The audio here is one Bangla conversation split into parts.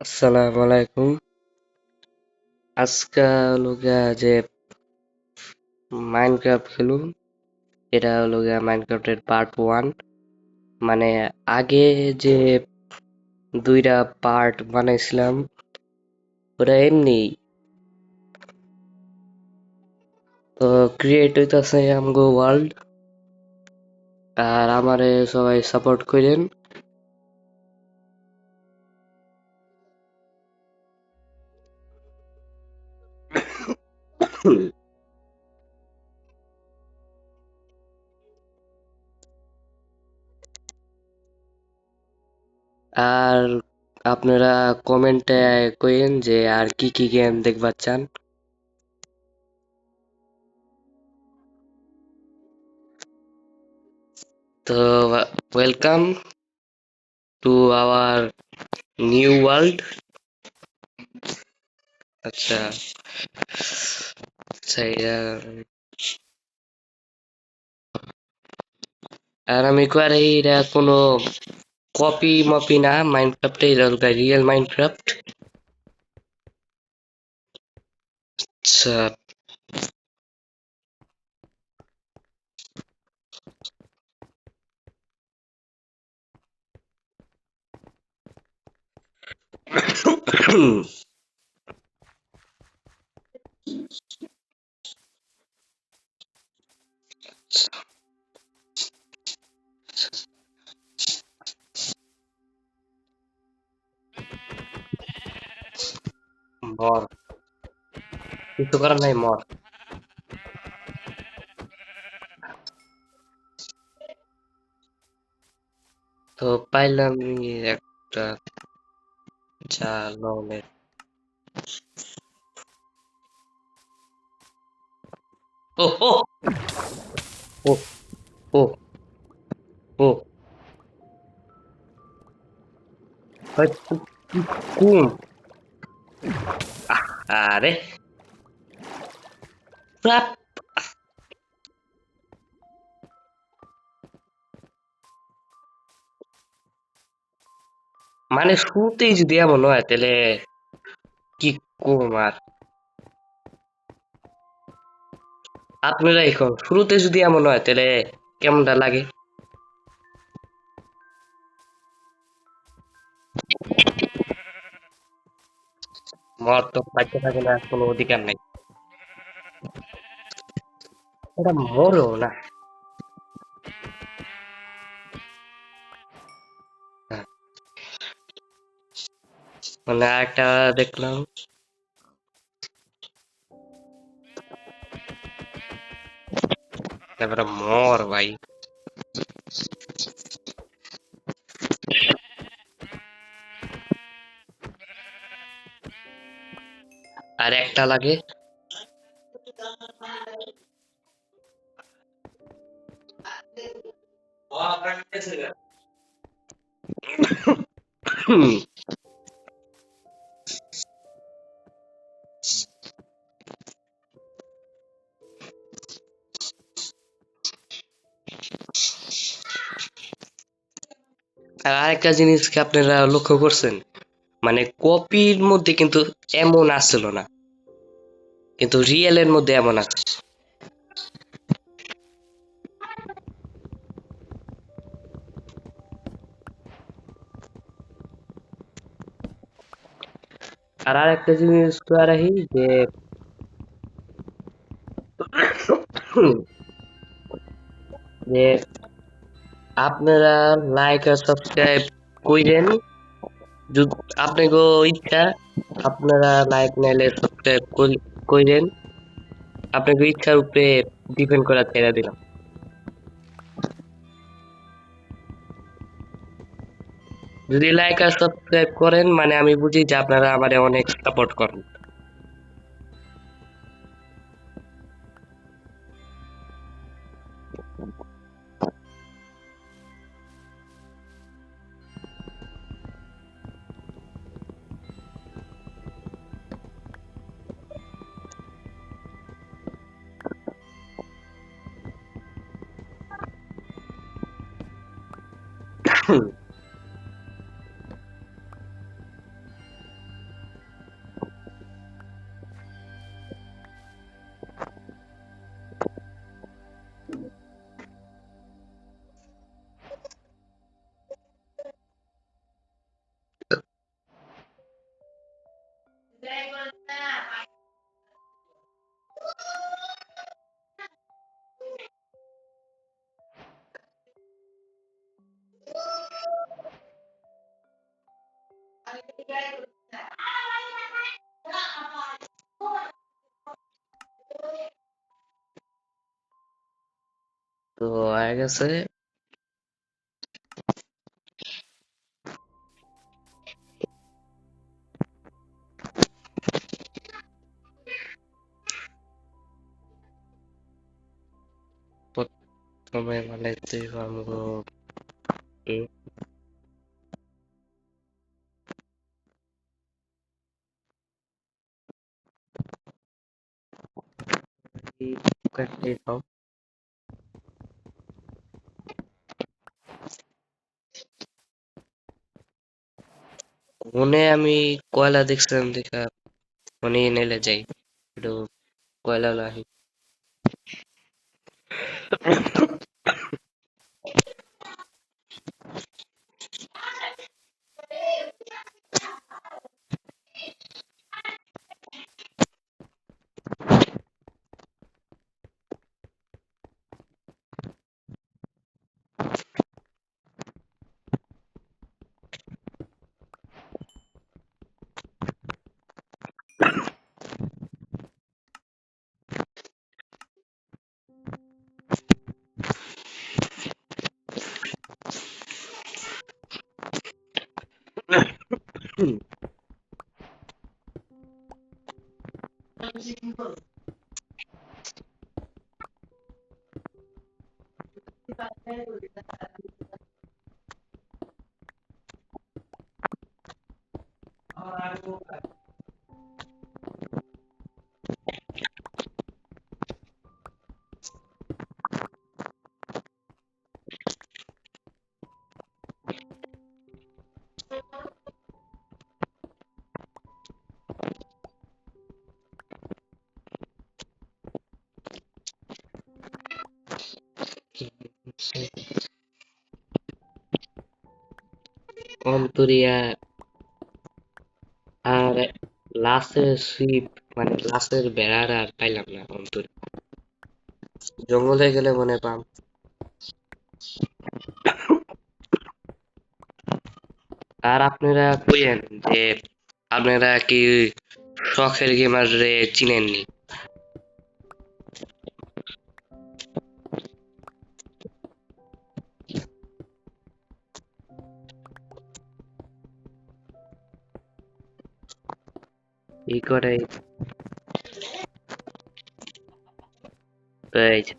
আসসালামু আলাইকুম। আজকে হলো গিয়া যে মাইনক্রাফট খেলুম। এটা হলো গিয়া মাইনক্রাফটের পার্ট 1। মানে আগে যে দুইটা পার্ট বানাইছিলাম ওটা এমনি। তো ক্রিয়েট হইতাছে আমগো ওয়ার্ল্ড, আর আমারে সবাই সাপোর্ট করেন। আর আপনারা কমেন্টে কইেন যে আর কি কি গেম দেখবার চান। তো welcome to our new world. আচ্ছা, আচ্ছা, আর আমি কয়ার এইটা কোনো কপি মপি না, মাইনক্রাফট এটা রিয়েল মাইনক্রাফট। আচ্ছা। মর, কিছু করার নাই, মর। তো পাইলাম একটা জালনের। ও ও ও ও ও ভাই, কোন? আরে প্রাপ, মানে শুরুতেই যদি এমন হয় তাহলে কি করব আর। আপনারা এখন শুরুতে যদি এমন হয় তাহলে কেমনটা লাগে? মর তো বাচ্চা থাকে না, কোনো অধিকার নাই। এটা মরো না। হ্যাঁ, মানে একটা দেখলাম। তারপরে মর ভাই। আর একটা লাগে। হুম, আর আরেকটা জিনিস কি আপনারা লক্ষ্য করছেন? মানে কপির মধ্যে কিন্তু এমন আসছিল না, কিন্তু রিয়েলের মধ্যে এমন আছে। আর আরেকটা জিনিস তো রাহি যে হুম, যে আপনারা লাইক আর সাবস্ক্রাইব কইরেন। আপনাকে ইচ্ছা, আপনারা লাইক নাইলে সাবস্ক্রাইব কইরেন। আপনাকে ইচ্ছার উপরে ডিপেন্ড করা ছেড়ে দিলাম। যদি লাইক আর সাবস্ক্রাইব করেন মানে আমি বুঝি যে আপনারা আমারে অনেক সাপোর্ট করেন। হয়ে গেছে। প্রথমে বানাইতে পারবো কাটতে দাও। মনে আমি কয়লা দেখছিলাম দেখা মনে নেলে যাই একটু কয়লা লাহি। অন্তরিয়া আর লাশের শিপ মানে লাশের বেড়ার আর পাইলাম না অন্তরে। জঙ্গলে গেলে মনে পাম। আর আপনারা কইেন যে আপনারা কি শখের গেমার রে চিনেননি? এই করে এই যে,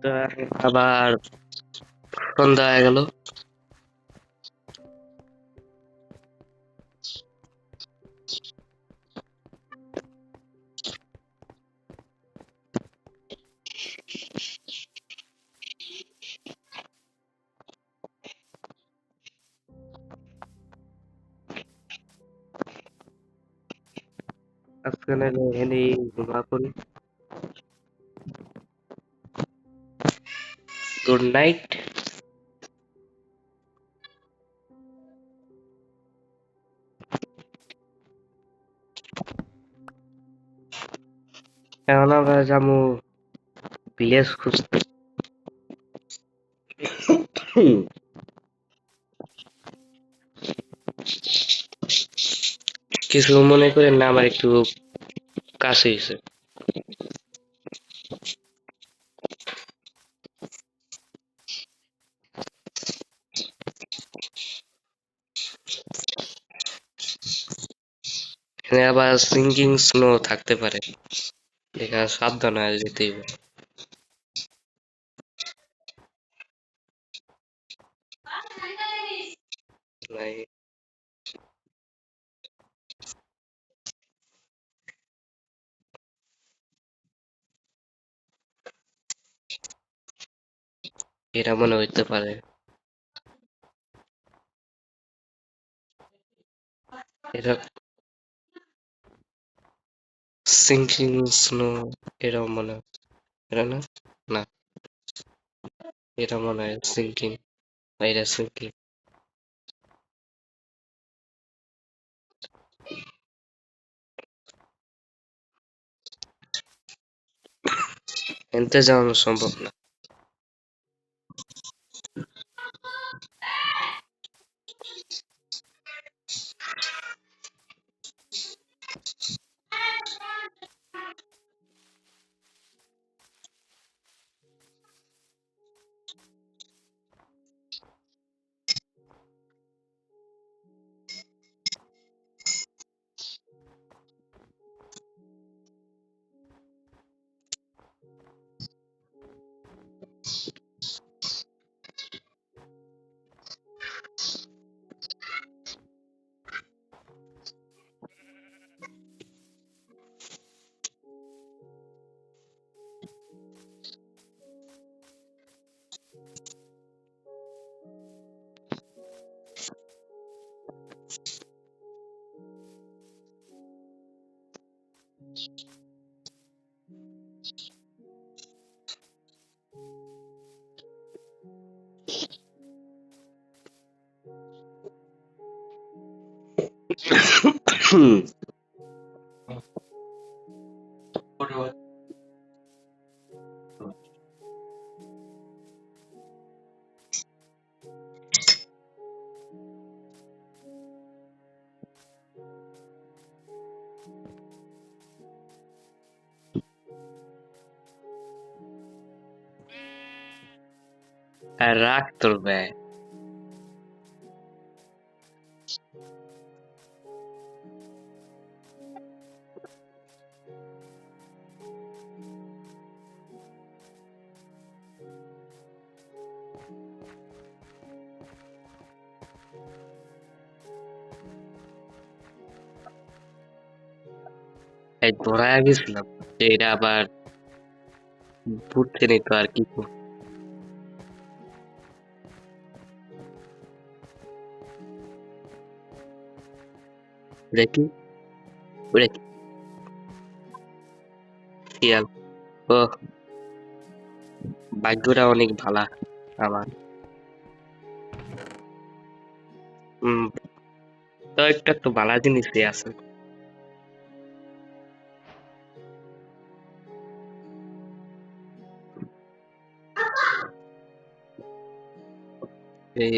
তো আবার সন্ধ্যা হয়ে গেল। আজকে নাহলে এখানে ঘুমা পড়ি। Good night. এখন আমরা যাবো ভিলেজ খুঁজতে। কিছু মনে করেন না, আমার একটু কাছে হয়েছে। এখানে আবার সিঙ্কিং স্নো থাকতে পারে, দেখা সাবধান হয়ে যেতে হবে। নাই, এটা মনে হইতে পারে। এটা সিঙ্কিং স্নো, এটাও মনে হয়। এটা না, না, এটা মনে হয় সিঙ্কিং, এটা সিঙ্কিং। এনতে যাওয়ানো সম্ভব না। আর রাখ তোর ব্যয়। এই ধরায় গেছিলাম যে এটা আবার ঘুরতে নিত আর কি করব। দেখি, ওরে শিয়াল। ও, ভাগ্যটা অনেক ভালা আমার। হম, তো একটা তো ভালা জিনিসই আছে। এই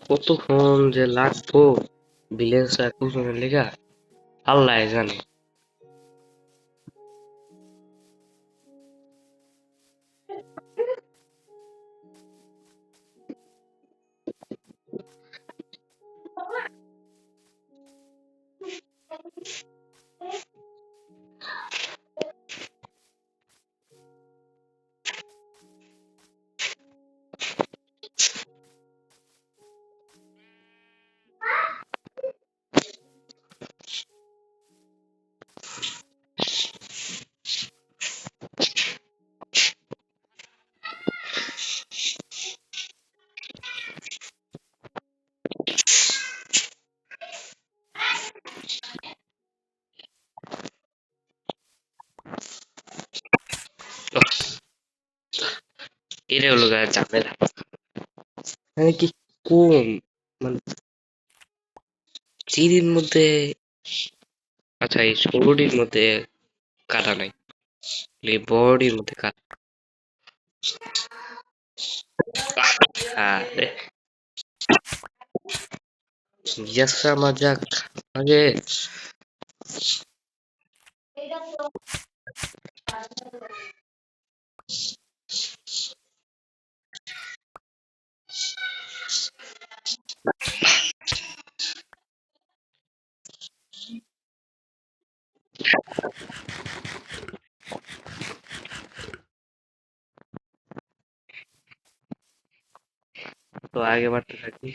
কতক্ষণ যে লাগবো ভিলেজ পৌঁছানোর লেগা আল্লাহ জানে। এটা হলো গা ঝামেলা। মানে কি কম, মানে চিড়ির মধ্যে, আচ্ছা এই ষোলোটির মধ্যে কাটা নাই, এই বড়টির মধ্যে কাটা। আরে ইয়াসা মাজাক আগে। তো আগে বাড়তে থাকি।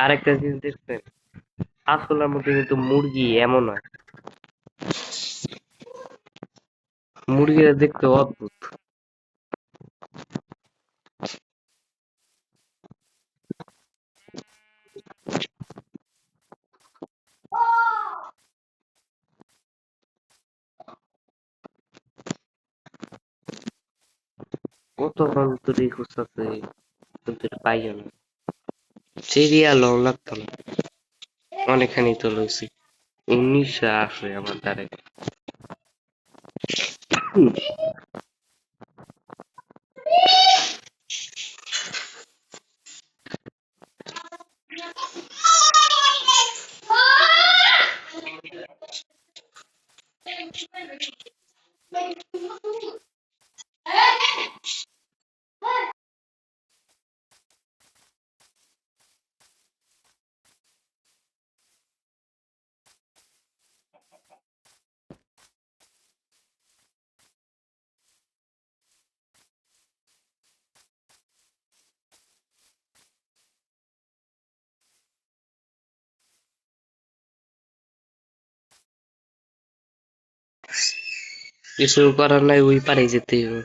আরেকটা জিনিস দেখছেন, আসলার মধ্যে কিন্তু মুরগি এমন হয়, মুরগিরা দেখতে অদ্ভুত। কত তৈরি করতেছে কিন্তু এটা পাইও না, সিরিয়াল লাগতো না, অনেকখানি তো লইছি, 19 আসে আমার দ্বারে। কিছু করার নাই, ওই পারে যেতেই হবে।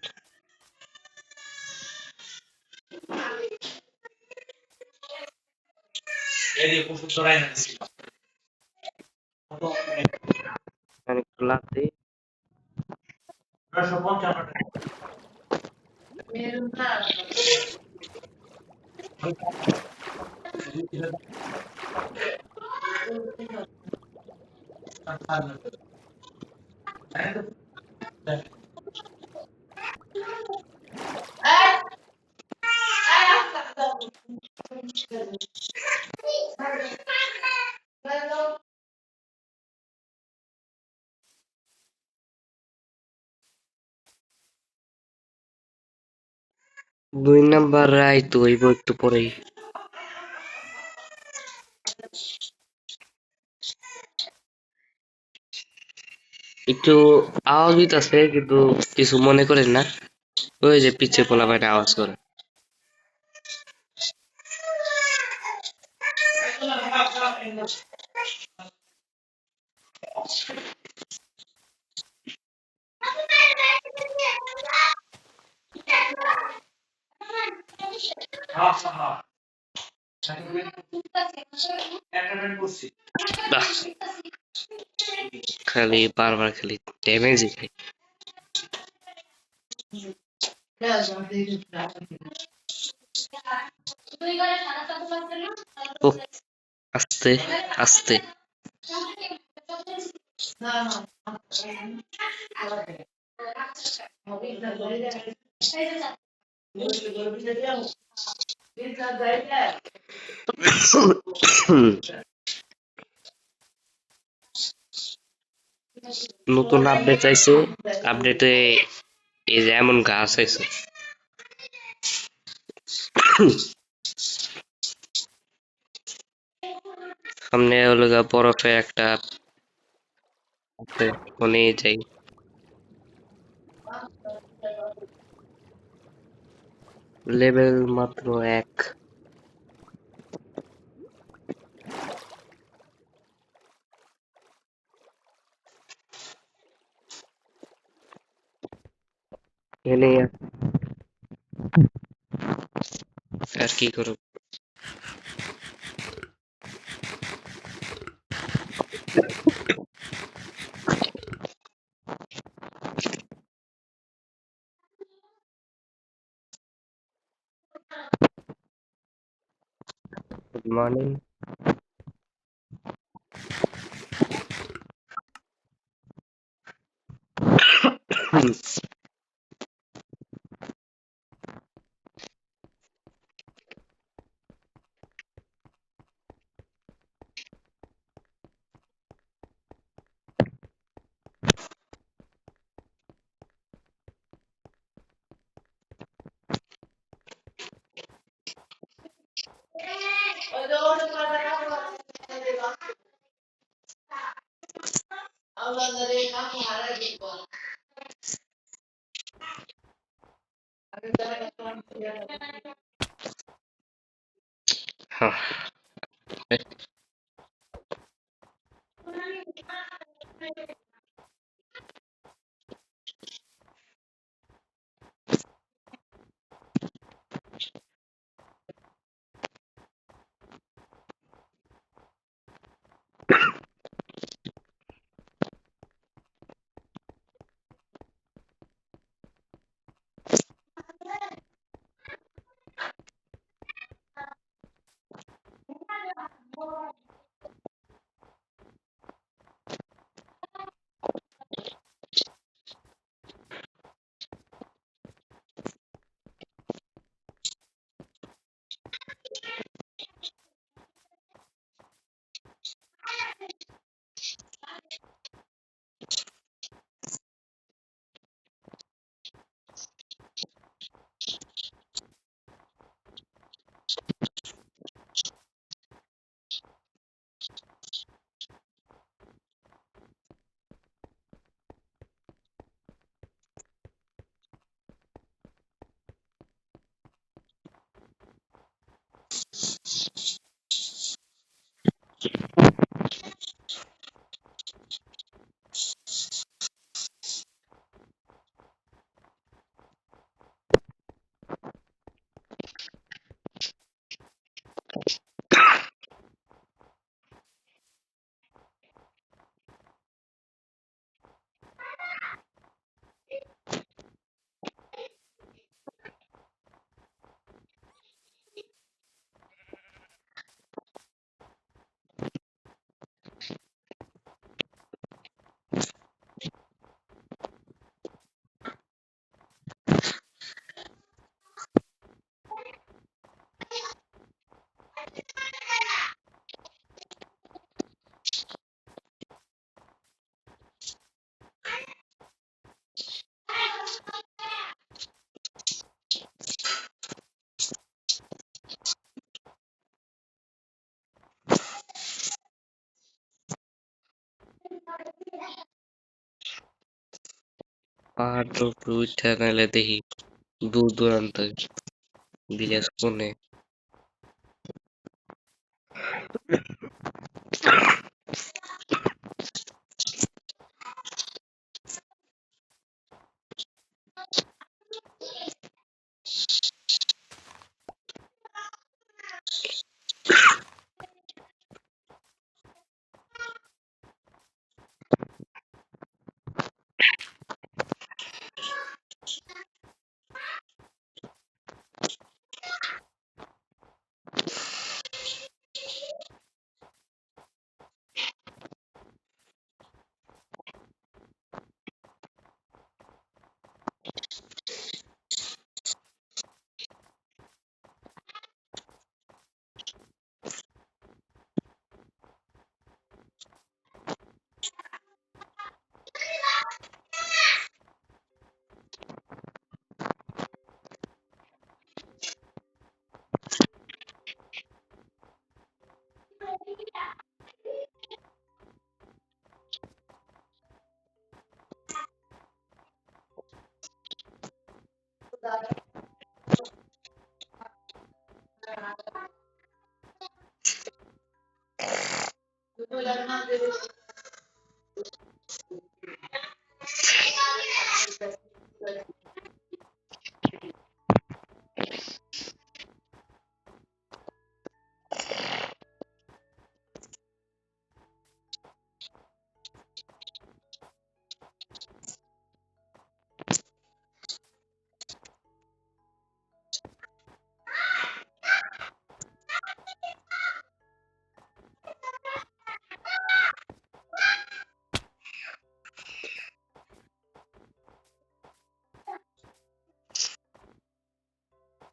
আর একটু লাভ দিই। দুই নাম্বার রায় তো হইব একটু পরেই। একটু আওয়াজ হইতাছে কিন্তু কিছু মনে করেন না, ওই যে পিছে পোলাপাইটা আওয়াজ করে। বাহ, খালি বারবার খালি ড্যামেজই খাই। ওহ, আস্তে আস্তে। নতুন আপডেট চাইছে, আপডেটে এই যে এমন গাছ আছে। সামনে হলো গা বরফে একটা আছে, ওখানে যাই। লেভেল মাত্র 1। এনে আর কি করব? Good morning. পাহাড় উপরে উঠে নাইলে দেখি দূর দূরান্ত বিলেজ কোনে।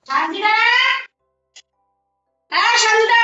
শান্তিদা, হ্যাঁ শান্তিদা।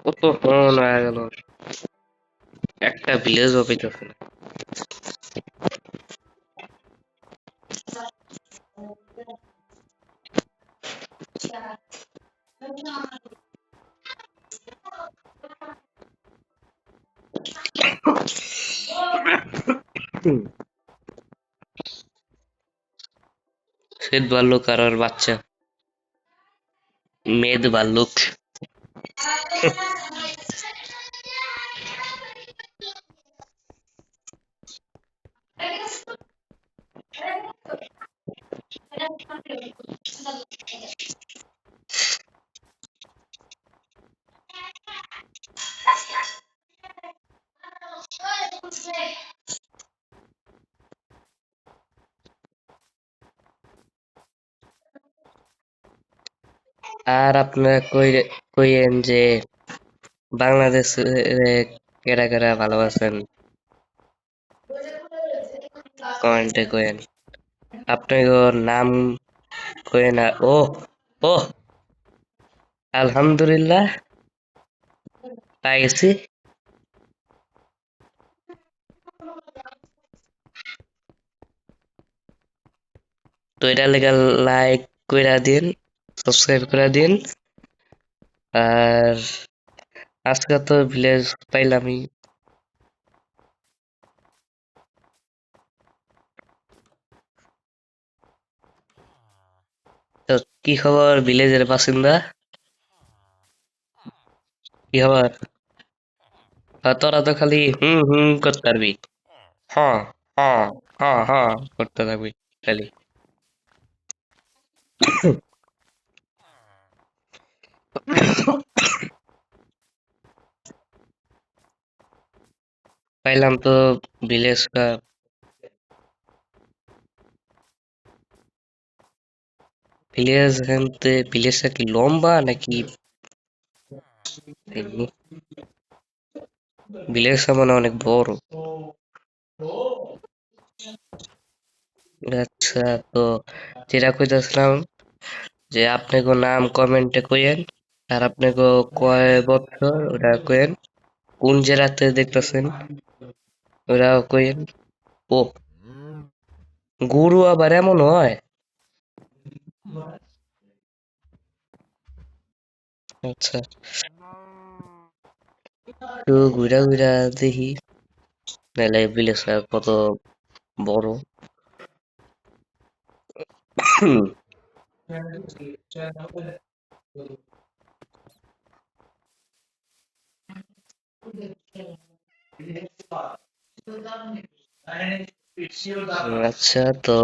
কতক্ষণ হয়ে গেল, একটা ভিলেজও পেতেছে না। শ্বেত ভাল্লুক আর ওর বাচ্চা মেদ ভাল্লুক। আর আপনারা কইেন যে বাংলাদেশ কেরা কেরা ভালোবাসেন, কমেন্টে কইেন। আপনার নাম কইেন। ও ও আলহামদুলিল্লাহ পাই গেছি। তো এটা লেগে লাইক কইরা দিন, সাবস্ক্রাইব করে দিন। আর আজকে তো ভিলেজ পাইলামই। তো কি খবর ভিলেজের বাসিন্দা, কি খবর? তোরা তো খালি হুম হুম করতে পারবি। হ্যাঁ হ্যাঁ হ্যাঁ হ্যাঁ করতে থাকবি খালি। পাইলাম তো ভিলেজটা। ভিলেজটা কি লম্বা নাকি এমনি? ভিলেজটা মানে অনেক বড়। আচ্ছা, তো যেটা কইতাছিলাম যে আপনাকে নাম কমেন্টে কইেন, আর আপনাকে কয় বছর ওটা কইেন, কোন জেলাতে দেখতেছেন ওরাও কইেন। ও, গরু আবার এমন হয়? আচ্ছা, তো ঘুরা ঘুরা দেখি নাহলে ভিলেজটা কত বড়। আচ্ছা, তো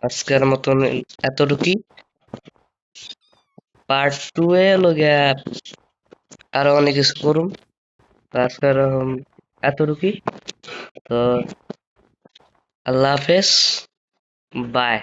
আজকের মতন এতটুকুই। পার্ট টু এ লগে আরো অনেক কিছু করুম। তো আজকের এতটুকুই। তো আল্লাহ হাফেজ, বাই।